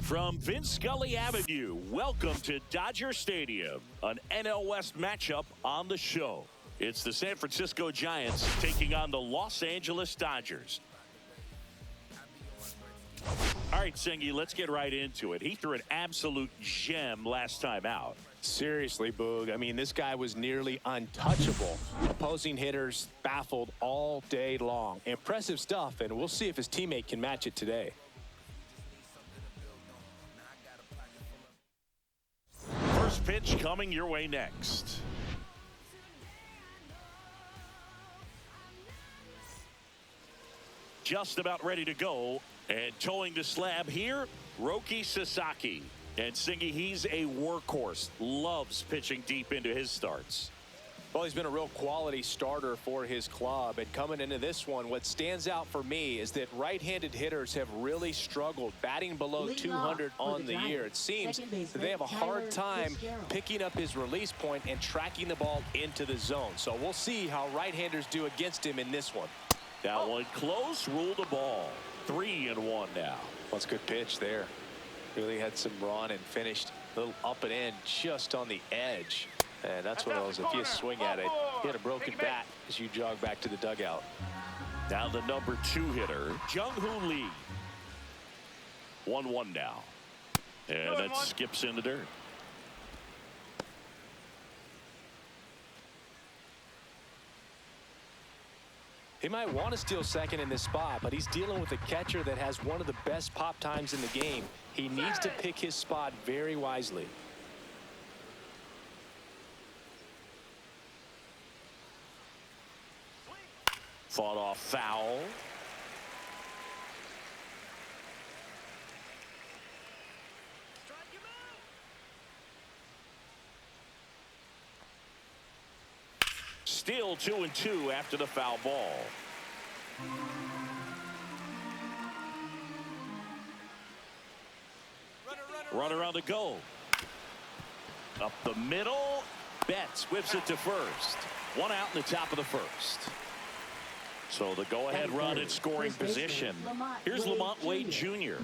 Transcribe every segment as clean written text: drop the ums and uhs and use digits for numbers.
From Vince Scully Avenue, welcome to Dodger Stadium, an NL West matchup on the show. It's the San Francisco Giants taking on the Los Angeles Dodgers. All right, Singy, let's get right into it. He threw an absolute gem last time out. Seriously, Boog. I mean, this guy was nearly untouchable. Opposing hitters baffled all day long. Impressive stuff, and we'll see if his teammate can match it today. First pitch coming your way next. Just about ready to go, and towing the slab here, Roki Sasaki. And Singy, he's a workhorse, loves pitching deep into his starts. Well, he's been a real quality starter for his club, and coming into this one, what stands out for me is that right-handed hitters have really struggled batting below 200 on the year. It seems that they have a hard time picking up his release point and tracking the ball into the zone. So we'll see how right-handers do against him in this one. That one close, ruled the ball. 3-1 now. That's a good pitch there. Really had some run and finished a little up and in just on the edge. And that's one of those, if you swing at it, you had a broken bat as you jog back to the dugout. Now the number 2 hitter, Jung-Hoo Lee. 1-1 now. And that skips in the dirt. He might want to steal second in this spot, but he's dealing with a catcher that has one of the best pop times in the game. He needs to pick his spot very wisely. Fought off foul. Still 2-2 after the foul ball. Runner on the goal. Up the middle. Betts whips it to first. One out in the top of the first. So the go-ahead run in scoring position. Here's Lamont Wade Jr.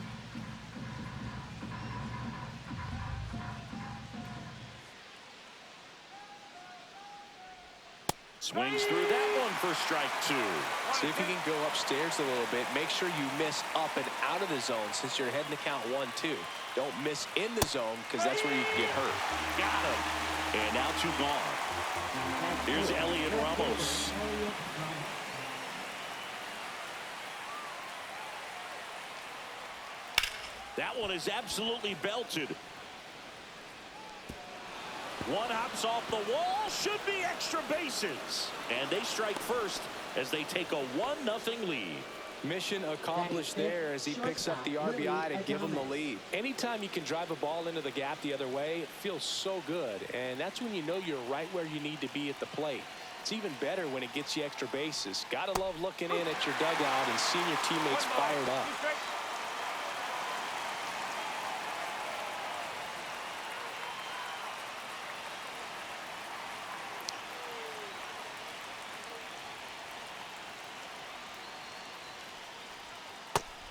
Swings through that one for strike 2. See if you can go upstairs a little bit. Make sure you miss up and out of the zone since you're heading to count 1-2. Don't miss in the zone because that's where you can get hurt. Got him. And now 2 gone. Here's Elliot Ramos. That one is absolutely belted. One hops off the wall, should be extra bases. And they strike first as they take a 1-0 lead. Mission accomplished there as he picks up the RBI to give him the lead. Anytime you can drive a ball into the gap the other way, it feels so good. And that's when you know you're right where you need to be at the plate. It's even better when it gets you extra bases. Gotta love looking in at your dugout and seeing your teammates fired up.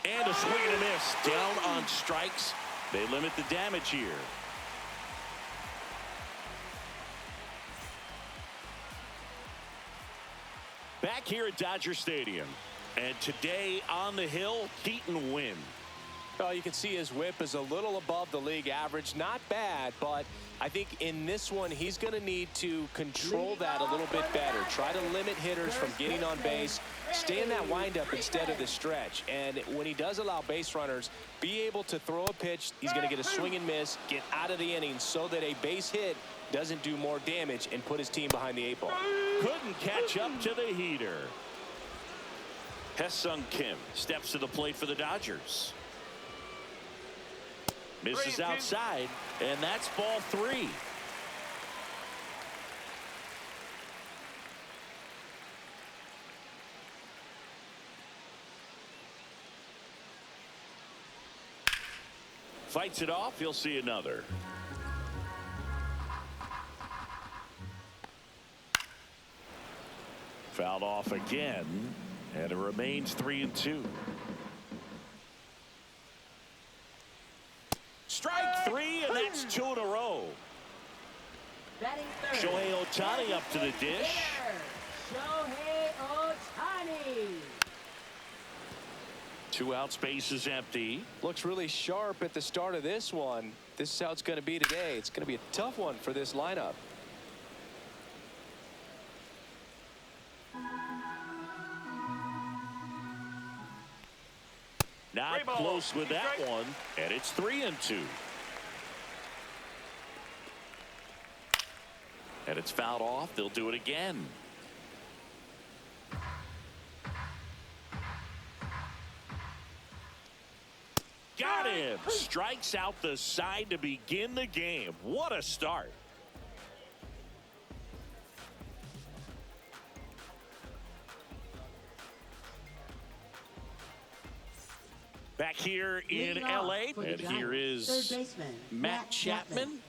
And a swing and a miss. Down on strikes. They limit the damage here. Back here at Dodger Stadium. And today on the hill, Keaton Wynn. Well, you can see his whip is a little above the league average. Not bad, but I think in this one, he's going to need to control that a little bit better. Try to limit hitters from getting on base. Stay in that windup instead of the stretch. And when he does allow base runners, be able to throw a pitch. He's going to get a swing and miss, get out of the inning so that a base hit doesn't do more damage and put his team behind the 8 ball. Couldn't catch up to the heater. Hesung Kim steps to the plate for the Dodgers. Misses outside, and that's ball 3. Fights it off, you'll see another. Fouled off again, and it remains 3-2. Batting third. Shohei Ohtani up to the dish. Shohei Ohtani. 2 outs, base is empty. Looks really sharp at the start of this one. This is how it's going to be today. It's going to be a tough one for this lineup. Not close with that one, and it's 3-2. And it's fouled off. They'll do it again. Got him. Strikes out the side to begin the game. What a start. Back here in L.A., and here is Matt Chapman.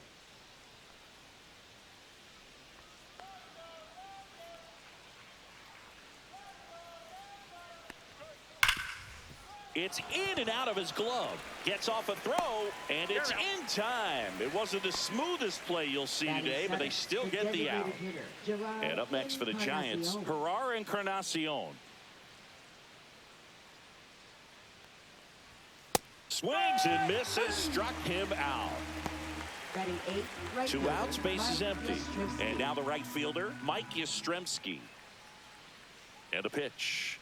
It's in and out of his glove. Gets off a throw, and it's in time. It wasn't the smoothest play you'll see today, but they still get the out. And up next for the Giants, Gerard Encarnacion. Swings and misses, struck him out. 2 outs, base is empty. And now the right fielder, Mike Yastrzemski. And a pitch.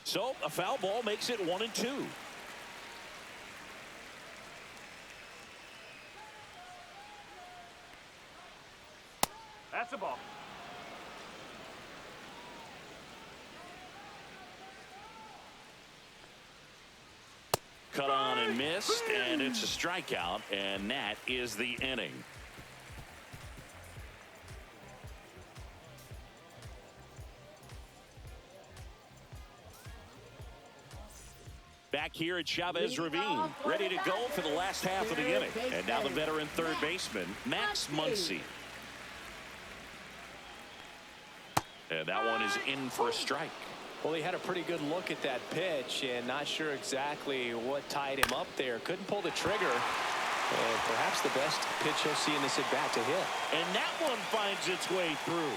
So a foul ball makes it 1-2. That's a ball. Cut on and missed, and it's a strikeout, and that is the inning. Back here at Chavez Ravine, ready to go for the last half of the inning. And now the veteran third baseman, Max Muncy. And that one is in for a strike. Well, he had a pretty good look at that pitch and not sure exactly what tied him up there. Couldn't pull the trigger. And perhaps the best pitch he'll see in this at bat to hit. And that one finds its way through.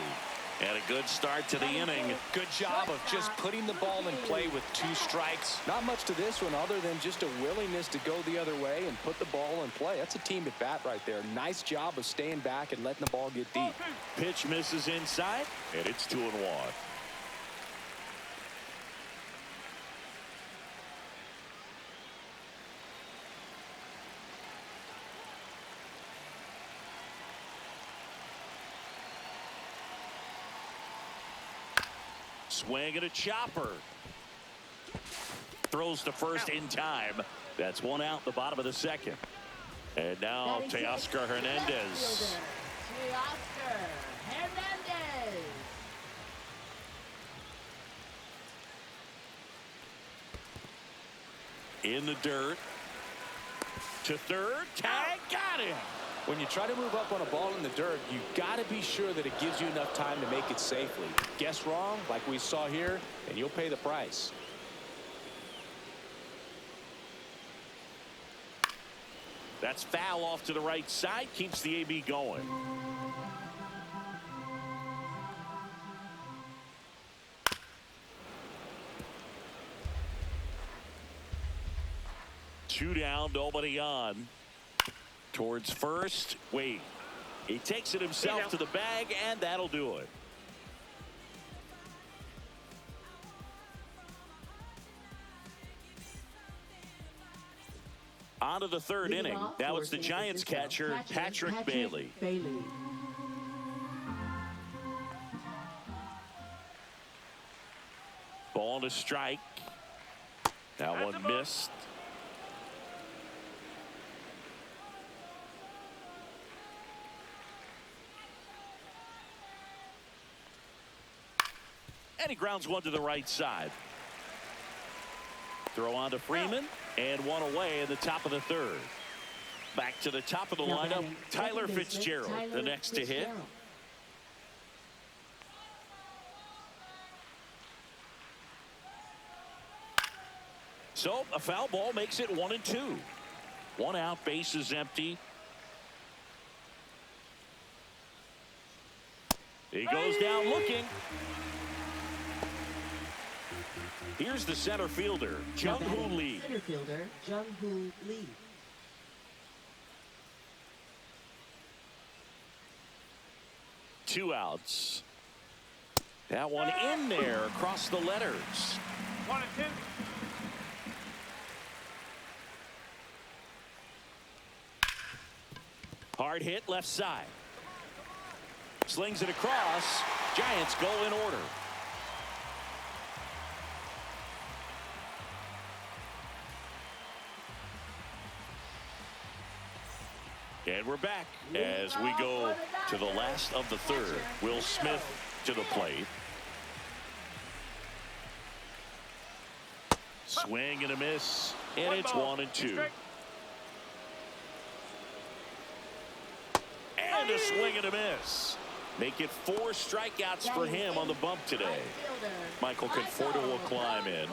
And a good start to the inning. Good job of just putting the ball in play with 2 strikes. Not much to this one other than just a willingness to go the other way and put the ball in play. That's a team at bat right there. Nice job of staying back and letting the ball get deep. Pitch misses inside, and it's 2-1. Swing and a chopper. Throws to first in time. That's 1 out in the bottom of the second. And now Teoscar Hernandez. Teoscar Hernandez. In the dirt. To third. Tag. Got him. When you try to move up on a ball in the dirt, you got to be sure that it gives you enough time to make it safely. Guess wrong, like we saw here, and you'll pay the price. That's foul off to the right side. Keeps the AB going. Two down, nobody on. Towards first. Wait. He takes it himself to the bag, and that'll do it. On to the third inning. Now it's the Giants catcher, Patrick Bailey. Ball to strike. That one missed. And he grounds one to the right side. Throw on to Freeman, and one away in the top of the third. Back to the top of the lineup, Tyler Fitzgerald, the next to hit. So a foul ball makes it 1-2. 1 out, base is empty. He goes down looking. Here's the center fielder, Jung-Hoo Lee. Center fielder, Jung-Hoo Lee. Two outs. That one in there across the letters. 1 and 2. Hard hit left side. Slings it across. Giants go in order. And we're back as we go to the last of the third. Will Smith to the plate. Swing and a miss. And it's 1 and 2. And a swing and a miss. Make it 4 strikeouts for him on the bump today. Michael Conforto will climb in.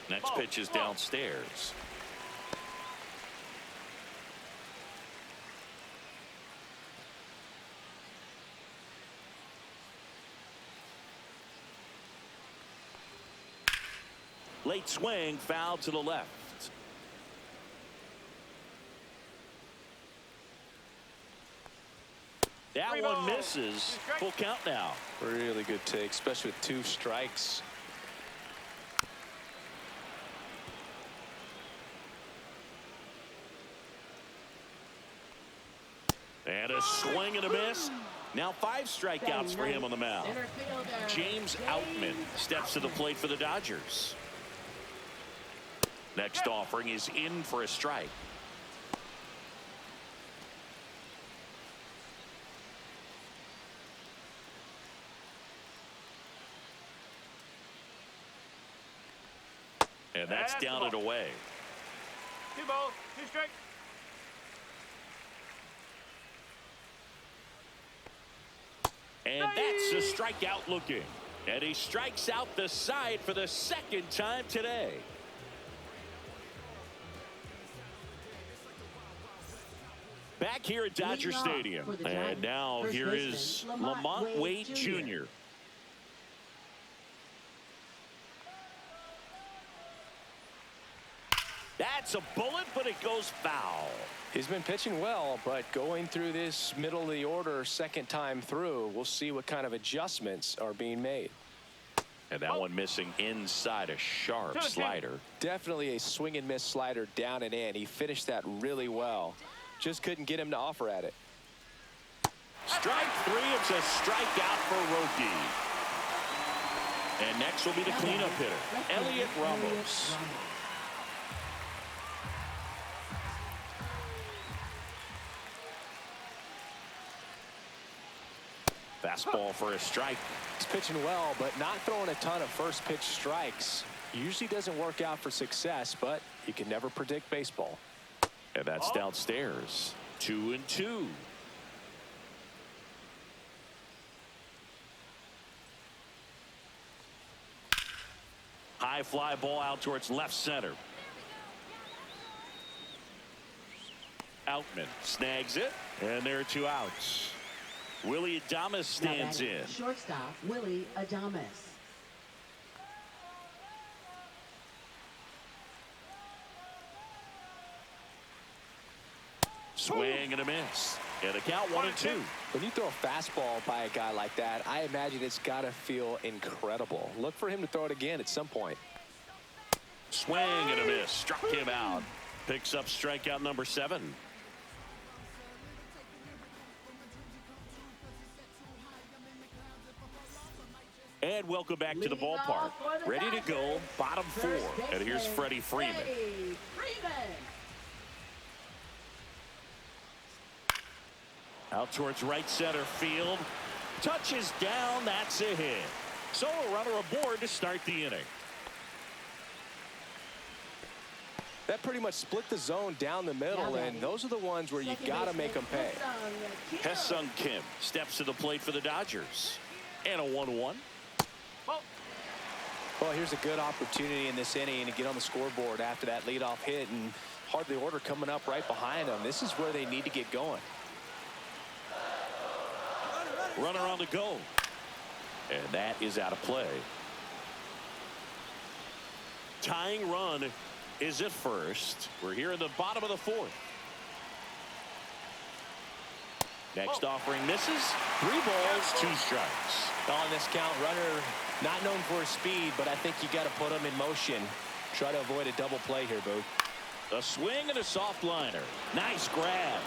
Next pitch is downstairs. Late swing, foul to the left. That one misses. Full count now. Really good take, especially with 2 strikes. And a swing and a miss. Now 5 strikeouts for him on the mound. James Outman steps to the plate for the Dodgers. Next offering is in for a strike. And that's down and away. 2 balls, 2 strikes. And that's a strikeout looking. And he strikes out the side for the 2nd time today. Back here at Dodger Stadium. And now here is Lamont Wade Jr. That's a bullet, but it goes foul. He's been pitching well, but going through this middle of the order 2nd time through, we'll see what kind of adjustments are being made. And that one missing inside, a sharp slider. Definitely a swing and miss slider down and in. He finished that really well. Just couldn't get him to offer at it. Strike 3. It's a strikeout for Roki. And next will be the cleanup hitter, Elliot Ramos. Fastball for a strike. He's pitching well, but not throwing a ton of first pitch strikes. Usually doesn't work out for success, but you can never predict baseball. And that's downstairs. 2 and 2. High fly ball out towards left center. Outman snags it, and there are 2 outs. Willie Adames stands in. Shortstop Willie Adames. Swing and a miss. And a count 1 and 2. When you throw a fastball by a guy like that, I imagine it's got to feel incredible. Look for him to throw it again at some point. Swing and a miss. Struck him out. Picks up strikeout number 7. And welcome back to the ballpark. Ready to go, bottom 4. And here's Freddie Freeman. Out towards right center field. Touches down, that's a hit. So a runner aboard to start the inning. That pretty much split the zone down the middle, and those are the ones where you got to make them pay. Haesung Kim steps to the plate for the Dodgers. And a 1-1. Well, here's a good opportunity in this inning to get on the scoreboard after that leadoff hit, and hardly order coming up right behind them. This is where they need to get going. Runner on the go. And that is out of play. Tying run is at first. We're here in the bottom of the fourth. Next offering misses. 3 balls, 2 strikes. On this count, runner not known for his speed, but I think you got to put him in motion. Try to avoid a double play here, Boo. A swing and a soft liner. Nice grab.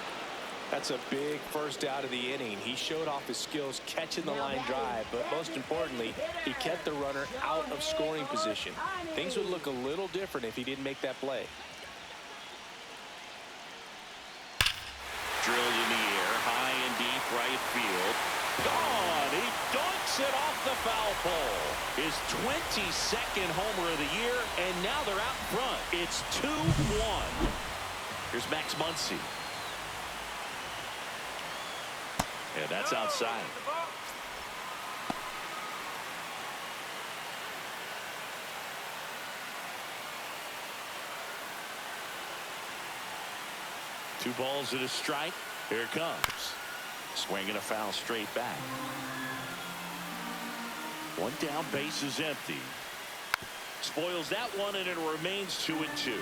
That's a big first out of the inning. He showed off his skills catching the line drive, but most importantly, he kept the runner out of scoring position. Things would look a little different if he didn't make that play. Drilled in the air, high and deep right field. Gone. He dunks it off the foul pole. His 22nd homer of the year, and now they're out in front. It's 2-1. Here's Max Muncy. And that's outside. Two balls and a strike. Here it comes. Swinging a foul straight back. One down, base is empty. Spoils that one, and it remains 2-2.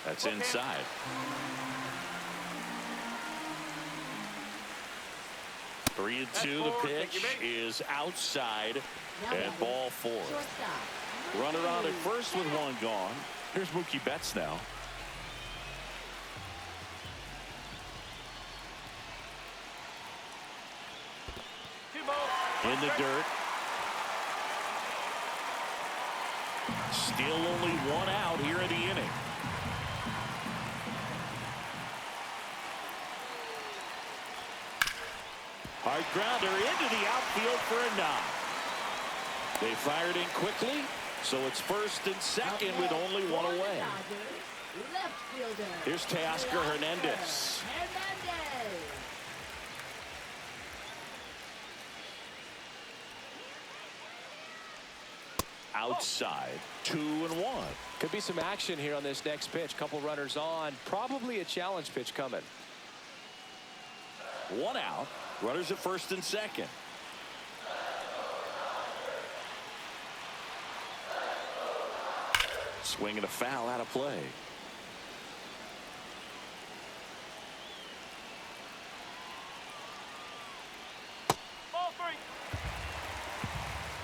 That's inside. Three and two. The pitch is outside, and ball 4. Runner on at first with 1 gone. Here's Mookie Betts now. In the dirt. Still only 1 out here in the inning. Hard grounder into the outfield for a knock. They fired in quickly, so it's first and second with only 1 away. Here's Teoscar Hernandez. Outside, 2-1. Could be some action here on this next pitch. Couple runners on. Probably a challenge pitch coming. 1 out. Runners at first and second. Swinging a foul out of play. Ball 3.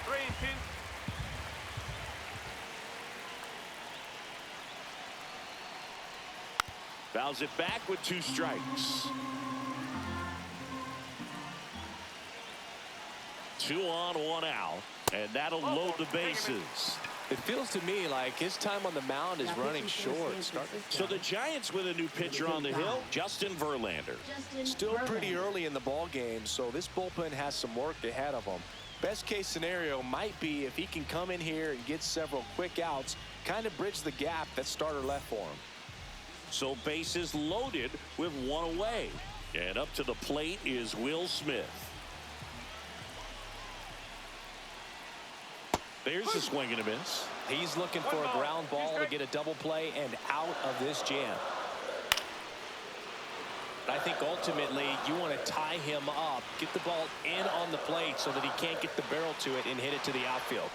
3-2. Fouls it back with 2 strikes. 2 on, 1 out, and that'll load the bases. It feels to me like his time on the mound is running short. So the Giants with a new pitcher on the hill, Justin Verlander. Still pretty early in the ball game, so this bullpen has some work ahead of them. Best case scenario might be if he can come in here and get several quick outs, kind of bridge the gap that starter left for him. So bases loaded with 1 away. And up to the plate is Will Smith. There's a swing and a miss. He's looking for a ground ball to get a double play and out of this jam. I think ultimately you want to tie him up, get the ball in on the plate so that he can't get the barrel to it and hit it to the outfield.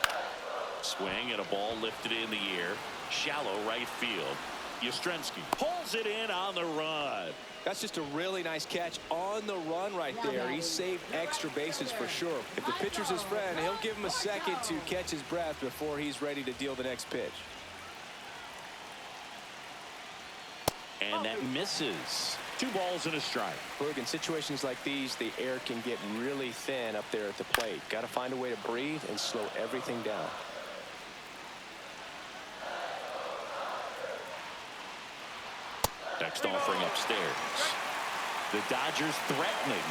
Swing and a ball lifted in the air. Shallow right field. Yastrzemski pulls it in on the run. That's just a really nice catch on the run right there. He saved extra bases for sure. If the pitcher's his friend, he'll give him a second to catch his breath before he's ready to deal the next pitch. And that misses. 2 balls and a strike. Look, in situations like these, the air can get really thin up there at the plate. Got to find a way to breathe and slow everything down. Next offering upstairs. The Dodgers threatening.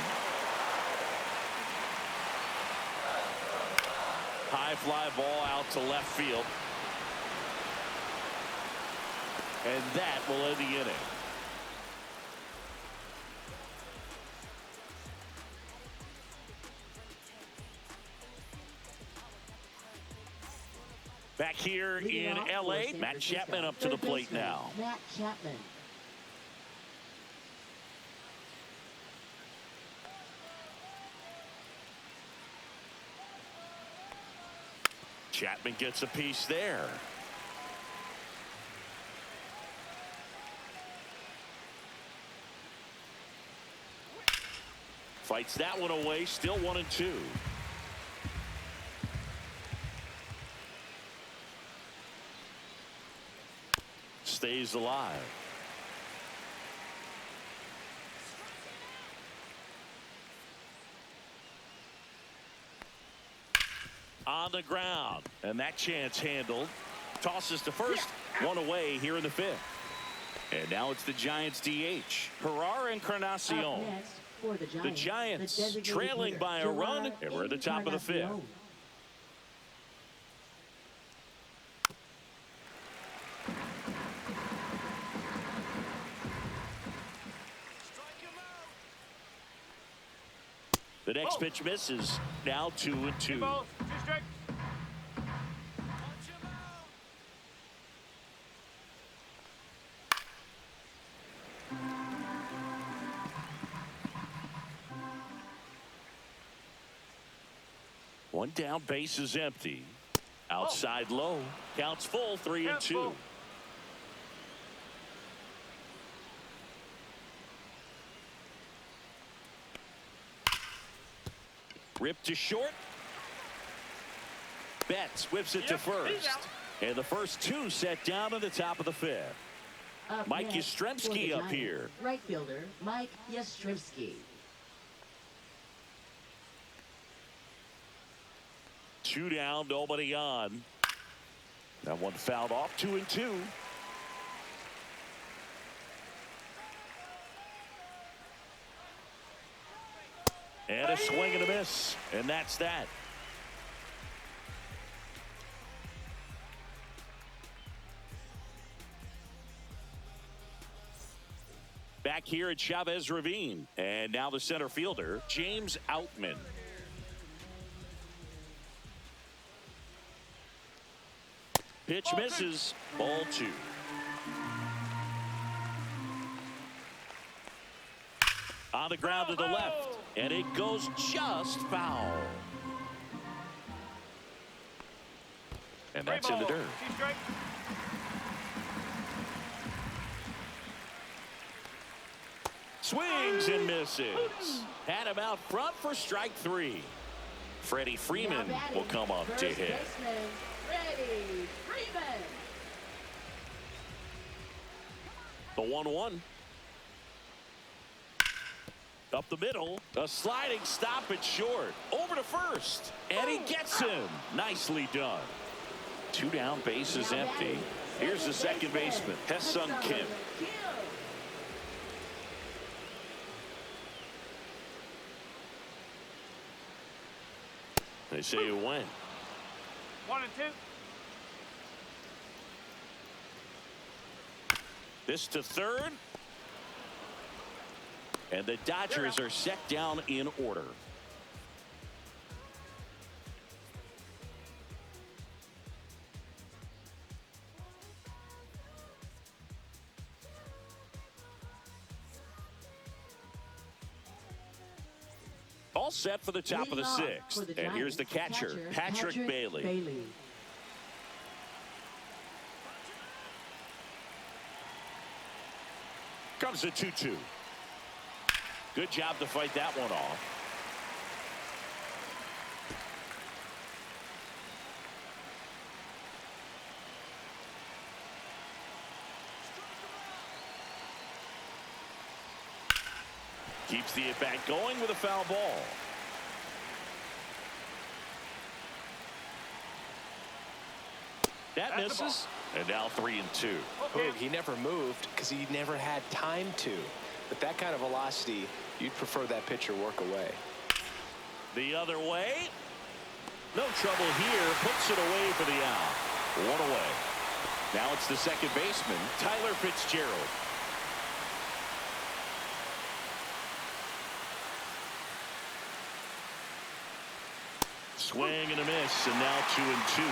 High fly ball out to left field. And that will end the inning. Back here in L.A., Matt Chapman up to the plate now. Matt Chapman. Chapman gets a piece there. Fights that one away. Still 1-2. Stays alive. On the ground, and that chance handled. Tosses to first. One away here in the fifth. And now it's the Giants DH, Gerard Encarnacion. Up next for The Giants trailing by a run, and we're at the top of the fifth. The next pitch misses. Now 2-2. Balls, 2 strikes. One down, base is empty. Outside low. Counts full, 3-2. Ripped to short. Betts whips it to first. And the first two set down at the top of the fifth. Mike Yastrzemski up here. Right fielder, Mike Yastrzemski. 2 down, nobody on. That one fouled off, 2-2. And a swing and a miss. And that's that. Back here at Chavez Ravine. And now the center fielder, James Outman. Pitch misses. Ball 2. On the ground to the left. And it goes just foul. And that's in the dirt. 2 strikes. Swings and misses. Had him out front for strike 3. Freddie Freeman will come up to hit. Freddie Freeman. The 1-1. Up the middle. A sliding stop at short. Over to first. And he gets him. Nicely done. 2 down, base is empty. Here's the second baseman, Hesung Kim. They say you win. 1 and 2. This to third. And the Dodgers are set down in order. All set for the top of the sixth. And here's the catcher, Patrick Bailey. Comes the 2-2. Good job to fight that one off. Keeps the at-bat going with a foul ball. That misses. And now 3-2. Boog, he never moved because he never had time to. But that kind of velocity, you'd prefer that pitcher work away. The other way. No trouble here. Puts it away for the out. 1 away. Now it's the second baseman, Tyler Fitzgerald. Swing and a miss, and now 2-2.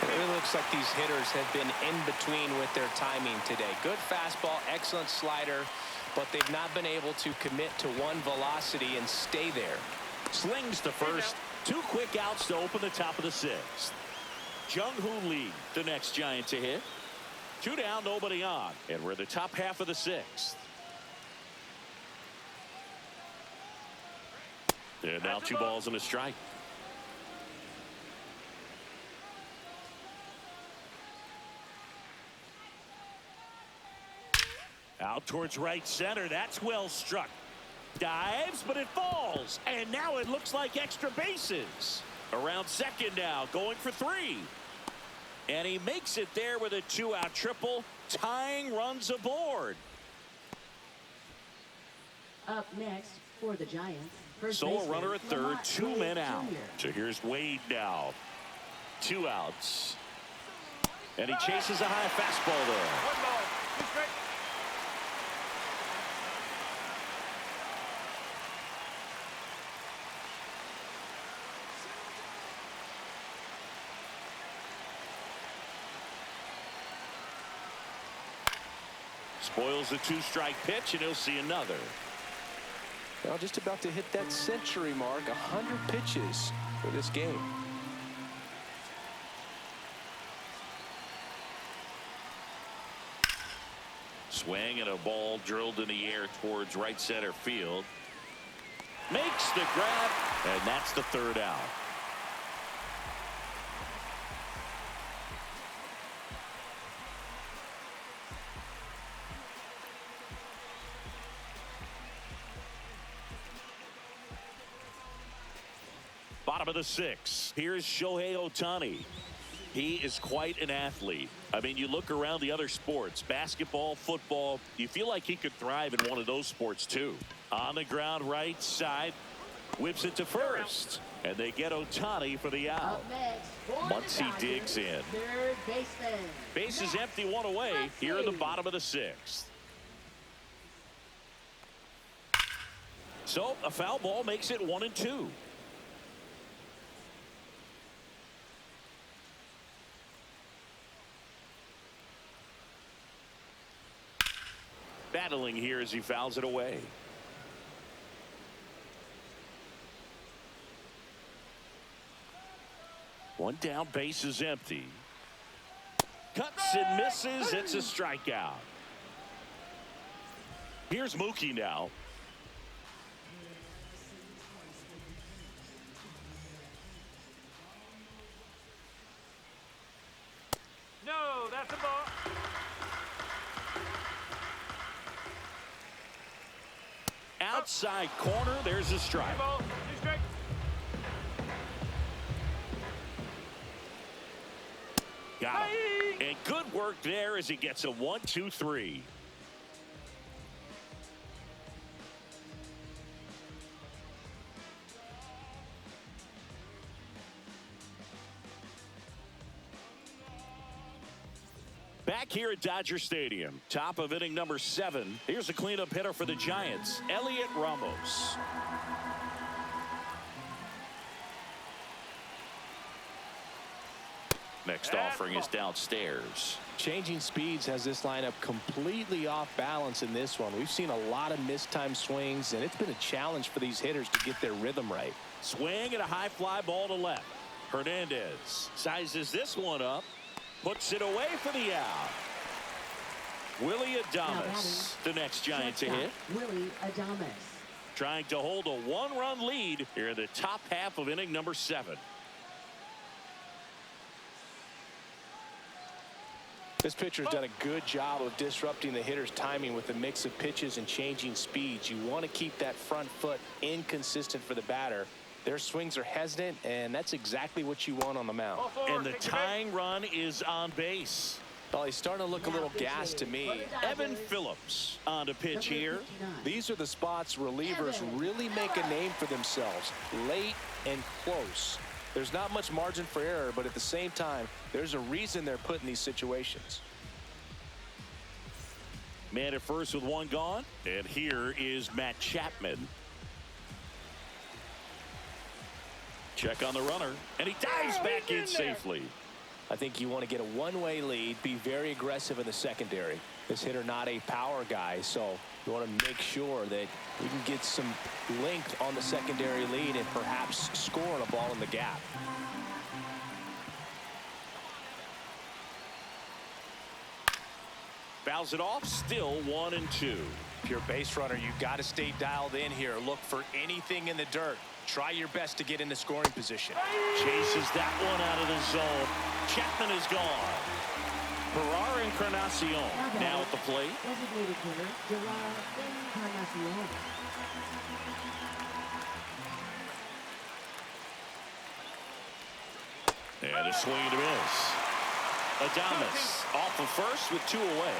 It looks like these hitters have been in between with their timing today. Good fastball, excellent slider, but they've not been able to commit to one velocity and stay there. Slings to first. 2 quick outs to open the top of the sixth. Jung-Hoo Lee, the next Giant to hit. 2 down, nobody on. And we're in the top half of the 6th. And now 2 balls and a strike. Out towards right center. That's well struck. Dives, but it falls. And now it looks like extra bases. Around second now, going for 3. And he makes it there with a 2-out triple. Tying runs aboard. Up next for the Giants. First Solo baseman, runner at third, Lamont 2 men Wade out. Jr. So here's Wade now. 2 outs. And he chases a high fastball there. 1 ball, 2 strikes. Spoils the 2-strike pitch, and he'll see another. Well, just about to hit that century mark. 100 pitches for this game. Swing and a ball drilled in the air towards right center field. Makes the grab, and that's the 3rd out. Bottom of the 6th. Here's Shohei Ohtani. He is quite an athlete. I mean, you look around the other sports, basketball, football, you feel like he could thrive in one of those sports too. On the ground right side, whips it to first. And they get Ohtani for the out. Up next for Muncy the Dodgers, digs in. Third baseman. Base is empty, 1 away here in the bottom of the 6th. So a foul ball makes it 1-2. Battling here as he fouls it away. One down, base is empty. Cuts and misses. It's a strikeout. Here's Mookie now. No, that's a ball. Outside corner, there's a 3 strike. ball, 2 strikes. Got him. And good work there as he gets a 1-2-3. Back here at Dodger Stadium, top of inning number 7. Here's a cleanup hitter for the Giants, Elliot Ramos. Next offering is downstairs. Changing speeds has this lineup completely off balance in this one. We've seen a lot of mistimed swings, and it's been a challenge for these hitters to get their rhythm right. Swing and a high fly ball to left. Hernandez sizes this one up, puts it away for the out. Willie Adames, the next Giant to hit. Willie Adames. Trying to hold a 1-run lead here in the top half of inning number 7. This pitcher's done a good job of disrupting the hitter's timing with a mix of pitches and changing speeds. You want to keep that front foot inconsistent for the batter. Their swings are hesitant, and that's exactly what you want on the mound. Ball 4, And the take the tying run is on base. Well, he's starting to look a little gassed to me. Evan Phillips on to pitch here. These are the spots relievers really make a name for themselves, late and close. There's not much margin for error, but at the same time, there's a reason they're put in these situations. Man at first with 1 gone. And here is Matt Chapman. Check on the runner. And he dives back in safely. I think you want to get a one-way lead, be very aggressive in the secondary. This hitter not a power guy, so you want to make sure that you can get some length on the secondary lead and perhaps score on a ball in the gap. Fouls it off, still 1-2. If you're a base runner, you've got to stay dialed in here. Look for anything in the dirt. Try your best to get in the scoring position. Chases that one out of the zone. Chapman is gone. Ferrar Encarnacion now at the plate. Designated hitter, Gerard Encarnacion. And a swing and a miss. Adames off of first with 2 away.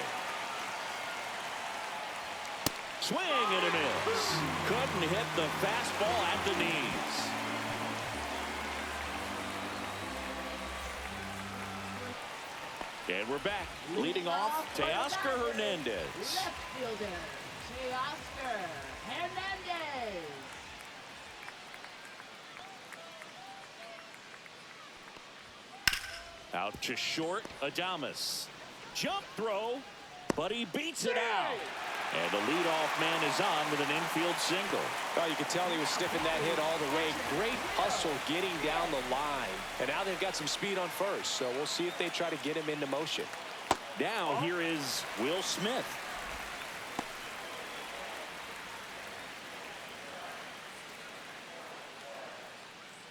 Swing and a miss. Couldn't hit the fastball at the knees. And we're back. Leading off, Teoscar Hernandez. Left fielder, Teoscar Hernandez. Out to short, Adames. Jump throw, but he beats it out. And the leadoff man is on with an infield single. Well, you can tell he was sniffing that hit all the way. Great hustle getting down the line. And now they've got some speed on first, so we'll see if they try to get him into motion. Now here is Will Smith.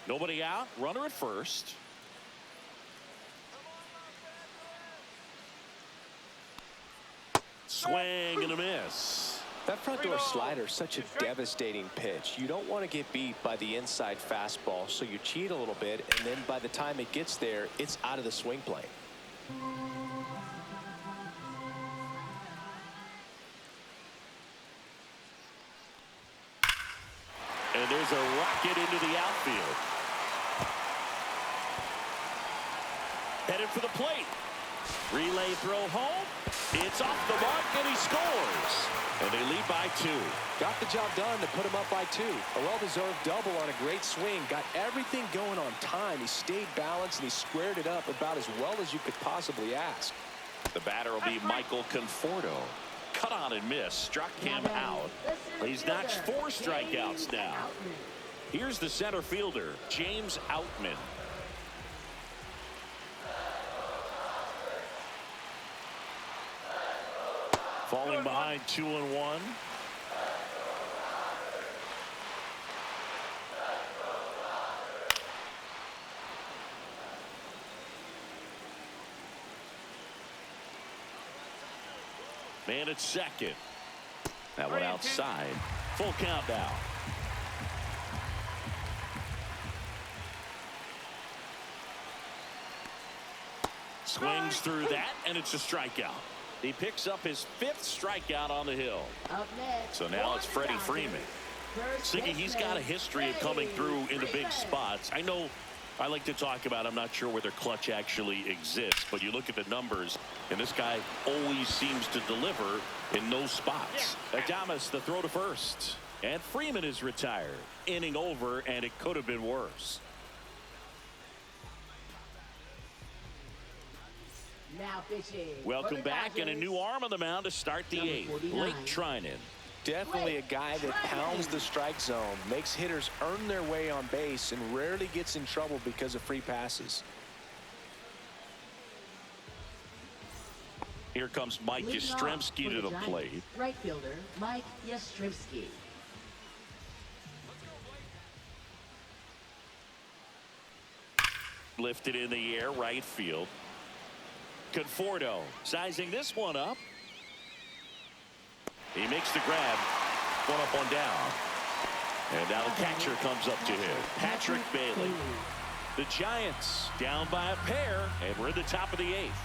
Nobody out, runner at first. Swing and a miss. That front door slider is such a devastating pitch. You don't want to get beat by the inside fastball, so you cheat a little bit, and then by the time it gets there, it's out of the swing plane. And there's a rocket into the outfield. Headed for the plate. Relay throw home. It's off the mark, and he scores. And they lead by 2. Got the job done to put him up by 2. A well-deserved double on a great swing. Got everything going on time. He stayed balanced, and he squared it up about as well as you could possibly ask. The batter will be Michael Conforto. Cut on and miss. Struck him out. He's notched 4 strikeouts now. Here's the center fielder, James Outman. Falling behind 2-1. Man at second. That one outside. Full count now. Swings through that, and it's a strikeout. He picks up his 5th strikeout on the hill. Up next, So now it's Freddie Freeman. Siggy, he's got a history of coming through into big spots. I know I like to talk about, I'm not sure whether clutch actually exists, but you look at the numbers, and this guy always seems to deliver in those spots. Adames, the throw to first. And Freeman is retired. Inning over, and it could have been worse. Now pitching. Welcome back, and a new arm on the mound to start the 8th. Blake Trinan. Definitely a guy that pounds the strike zone, makes hitters earn their way on base, and rarely gets in trouble because of free passes. Here comes Mike Yastrzemski to the plate. Right fielder, Mike Yastrzemski. Lifted in the air, right field. Conforto sizing this one up. He makes the grab. One up, one down. And now the catcher comes up to him. Patrick Bailey. The Giants down by a pair, and we're in the top of the 8th.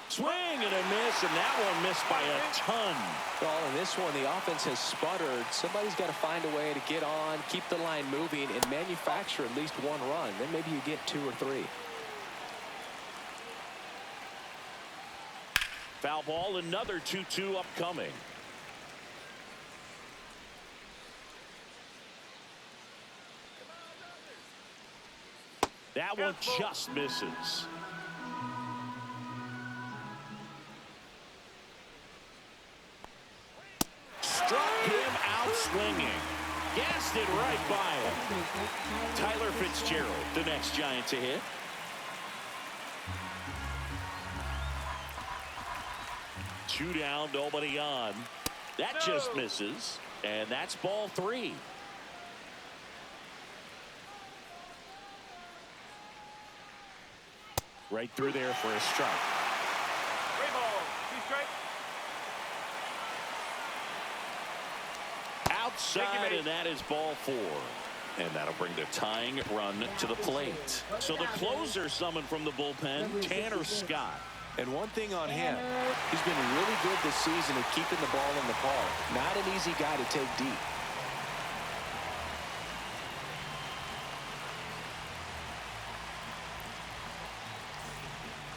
Swing and a miss, and that one missed by a ton. Well, in this one, the offense has sputtered. Somebody's got to find a way to get on, keep the line moving, and manufacture at least 1 run. Then maybe you get 2 or 3. Foul ball, another 2-2 upcoming. That one just misses. Struck him out swinging. Gassed it right by him. Tyler Fitzgerald, the next Giant to hit. 2 down, nobody on. That just misses, and that's ball 3. Right through there for a strike. 3 balls, 2 strikes. Outside, and that is ball 4. And that'll bring the tying run to the plate. So the closer summoned from the bullpen, Tanner Scott. And one thing on him, he's been really good this season at keeping the ball in the park. Not an easy guy to take deep.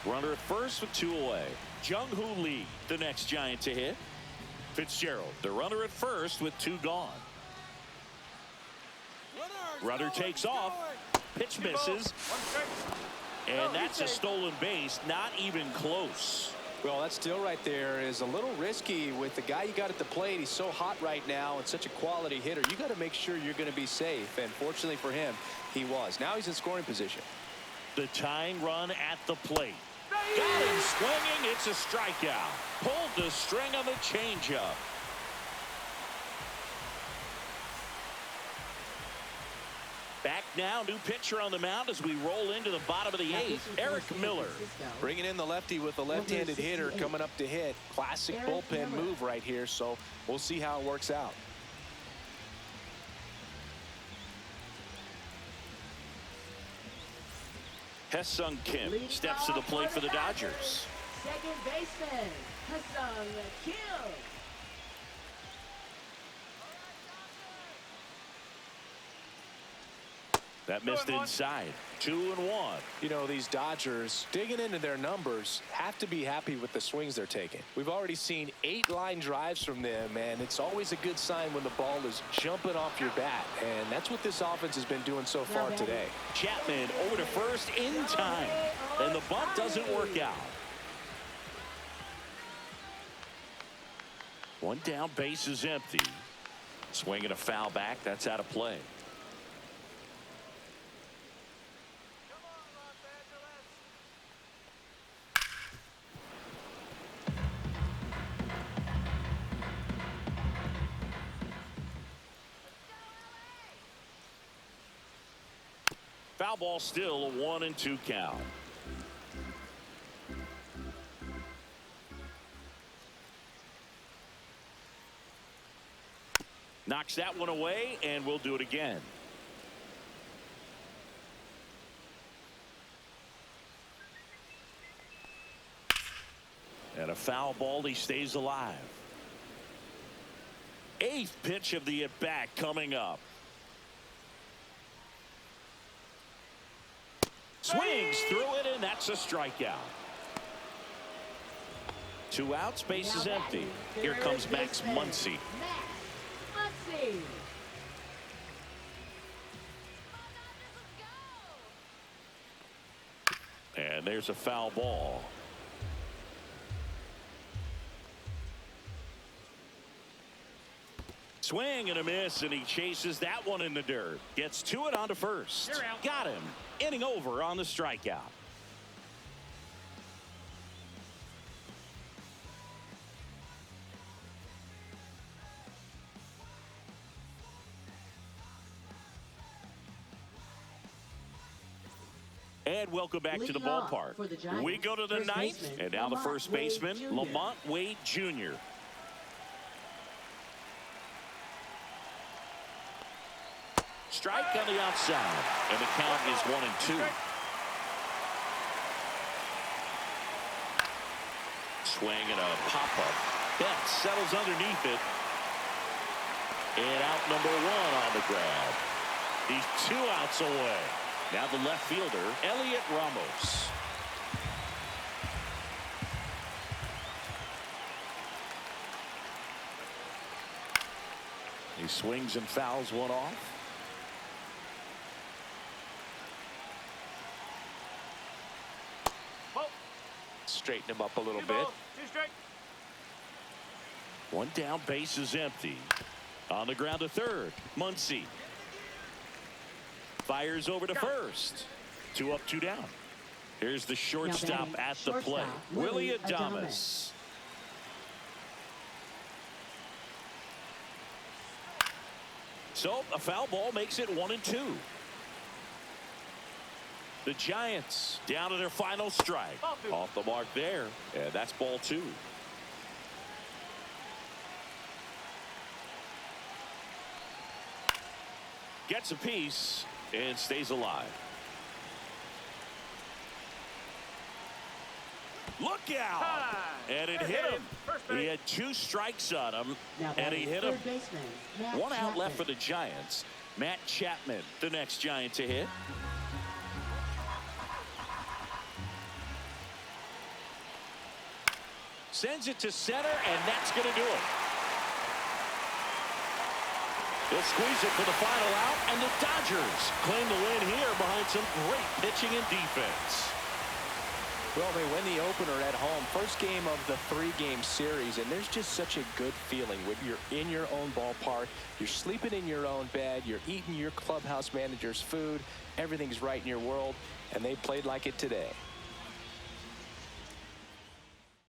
Runner at first with 2 away. Jung-Hoo Lee, the next Giant to hit. Fitzgerald, the runner at first with 2 gone. Runner takes off. Pitch 2 balls, misses. 1 strike. And that's a stolen base. Not even close. Well, that still right there is a little risky with the guy you got at the plate. He's so hot right now and such a quality hitter. You got to make sure you're going to be safe. And fortunately for him, he was. Now he's in scoring position. The tying run at the plate. Got him swinging. It's a strikeout. Pulled the string on the changeup. Back now, new pitcher on the mound as we roll into the bottom of the 8th. Eric Miller. Bringing in the lefty with the left-handed hitter coming up to hit. Classic bullpen move right here, so we'll see how it works out. Hesung Kim steps to the plate for the Dodgers. Second baseman, Hesung Kim. That missed inside. 2-1. You know, these Dodgers, digging into their numbers, have to be happy with the swings they're taking. We've already seen 8 line drives from them, and it's always a good sign when the ball is jumping off your bat, and that's what this offense has been doing so far today. Chapman over to first in time, and the bunt doesn't work out. 1 down, base is empty. Swinging a foul back. That's out of play. Foul ball, still a 1-2 count. Knocks that one away, and we'll do it again. And a foul ball, he stays alive. 8th pitch of the at-bat coming up. Swings through it, and that's a strikeout. 2 outs, base is empty. Here comes Max Muncy. And there's a foul ball. Swing and a miss, and he chases that one in the dirt. Gets to it onto first. Got him. Inning over on the strikeout. And welcome back to the ballpark. We go to the 9th, and now the first baseman, Lamont Wade Jr. Strike on the outside, and the count is 1-2. Swing and a pop-up. Betts settles underneath it. And out number 1 on the grab. He's 2 outs away. Now the left fielder, Elliot Ramos. He swings and fouls one off. Straighten him up a little 2 bit. balls, 2 strikes. 1 down, base is empty. On the ground to third, Muncy. Fires over to first. 2 up, 2 down. Here's the shortstop at the plate, Willie Adames. So a foul ball makes it 1-2. The Giants down to their final strike. Off the mark there. And that's ball 2. Gets a piece and stays alive. Look out! And it hit him. He had 2 strikes on him, and he hit him. One out left for the Giants. Matt Chapman, the next Giant to hit. Sends it to center, and that's going to do it. He'll squeeze it for the final out, and the Dodgers claim the win here behind some great pitching and defense. Well, they win the opener at home. First game of the 3-game series, and there's just such a good feeling when you're in your own ballpark, you're sleeping in your own bed, you're eating your clubhouse manager's food, everything's right in your world, and they played like it today.